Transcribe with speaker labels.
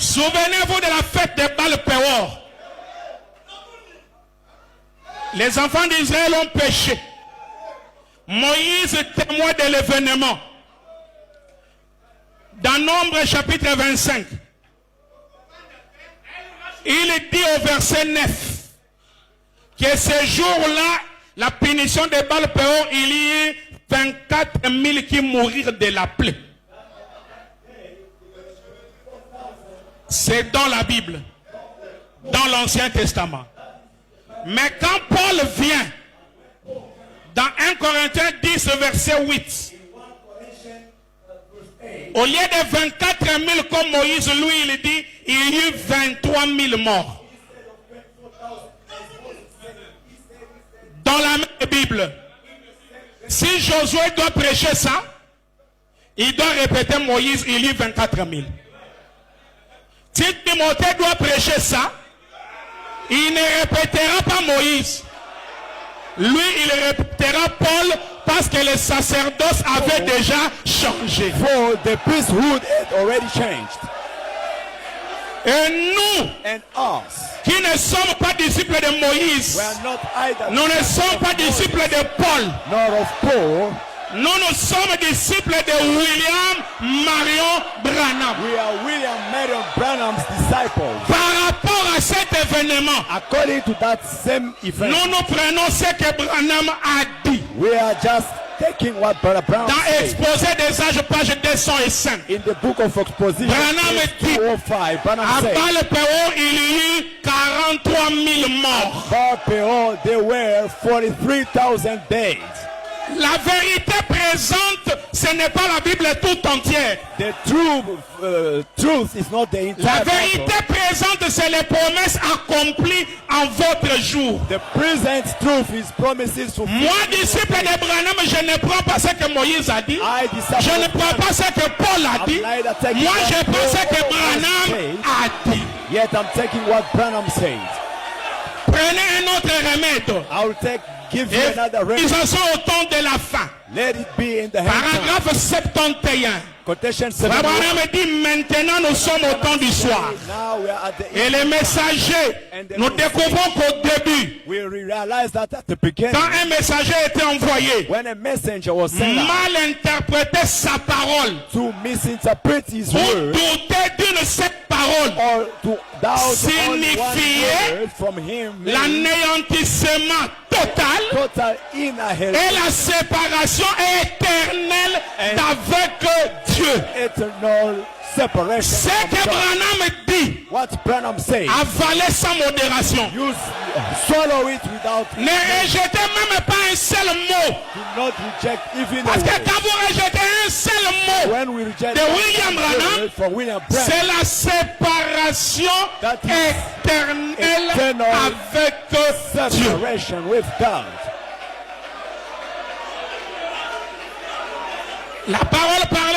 Speaker 1: Souvenez-vous de la fête de Baal-Péor. Les enfants d'Israël ont péché. Moïse témoin de l'événement. Dans Nombre chapitre 25, il dit au verset 9 que ce jour-là, la punition de Baal-Péor, il y a 24 000 qui mourirent de la plaie. C'est dans la Bible, dans l'Ancien Testament. Mais quand Paul vient, dans 1 Corinthiens 10, verset 8, au lieu de 24 000 comme Moïse, lui, il dit, il y a eu 23 000 morts. Dans la même Bible, si Josué doit prêcher ça, il doit répéter Moïse, il y a eu 24 000. Si Timothée doit prêcher ça, il ne répétera pas Moïse. Lui, il répétera Paul parce que le sacerdoce avait déjà changé.
Speaker 2: For the priesthood had already changed.
Speaker 1: Et nous,
Speaker 2: And us,
Speaker 1: qui ne sommes pas disciples de Moïse,
Speaker 2: we are not either
Speaker 1: nous ne sommes pas disciples de Paul,
Speaker 2: nor of Paul.
Speaker 1: nous sommes disciples de William Marion Branham.
Speaker 2: We are William Marion Branham's disciples.
Speaker 1: Par rapport à cet événement,
Speaker 2: According to that same event,
Speaker 1: nous prenons ce que Branham a dit.
Speaker 2: we are just taking what Brother Brown
Speaker 1: Dans
Speaker 2: said.
Speaker 1: Exposé des âges, page 205.
Speaker 2: In the book of Exposition,
Speaker 1: Branham
Speaker 2: page
Speaker 1: dit,
Speaker 2: 205, Branham
Speaker 1: À
Speaker 2: said,
Speaker 1: Baal-Péor, il y a eu 43 000 morts.
Speaker 2: Baal-Peor, there were 43,000 days.
Speaker 1: La vérité présente, ce n'est pas la Bible tout entière.
Speaker 2: The truth is not the
Speaker 1: La
Speaker 2: entire
Speaker 1: vérité
Speaker 2: Bible.
Speaker 1: présente, c'est les promesses accomplies en votre jour.
Speaker 2: The present truth is promises to
Speaker 1: Moi, disciple de Branham, je ne prends pas ce que Moïse a dit. Je ne prends pas ce que Paul a dit. Moi, je prends ce que Branham a dit.
Speaker 2: Yet I'm taking what Branham said.
Speaker 1: Prenez un autre remède.
Speaker 2: I'll give you another remedy.
Speaker 1: Ils en sont au temps de la fin.
Speaker 2: Let it be in the hand.
Speaker 1: Paragraphe 71.
Speaker 2: Quotation 7.
Speaker 1: Abraham dit maintenant nous sommes au temps du soir.
Speaker 2: Now we are at the
Speaker 1: Et
Speaker 2: end.
Speaker 1: les messagers, nous découvrons qu'au début,
Speaker 2: We realize that at the beginning,
Speaker 1: quand un messager était envoyé,
Speaker 2: when a messenger was sent out
Speaker 1: mal interpréter sa parole,
Speaker 2: to misinterpret his
Speaker 1: ou
Speaker 2: word
Speaker 1: douter d'une seule parole,
Speaker 2: or to doubt on one
Speaker 1: signifiait
Speaker 2: word from him,
Speaker 1: l'anéantissement total
Speaker 2: total
Speaker 1: et
Speaker 2: annihilation,
Speaker 1: la séparation éternelle d'avec Dieu.
Speaker 2: eternal separation.
Speaker 1: Ce
Speaker 2: from
Speaker 1: que
Speaker 2: God.
Speaker 1: Branham dit,
Speaker 2: What Branham says,
Speaker 1: avaler sans modération.
Speaker 2: you swallow it without,
Speaker 1: Ne rejetez même pas un seul mot.
Speaker 2: do not reject even
Speaker 1: Parce
Speaker 2: a
Speaker 1: que
Speaker 2: word.
Speaker 1: quand vous rejetez un seul mot,
Speaker 2: When we reject
Speaker 1: de
Speaker 2: one
Speaker 1: William Branham,
Speaker 2: word from William Branham,
Speaker 1: c'est la séparation
Speaker 2: That is
Speaker 1: éternelle
Speaker 2: eternal
Speaker 1: avec Dieu.
Speaker 2: separation with God.
Speaker 1: La parole par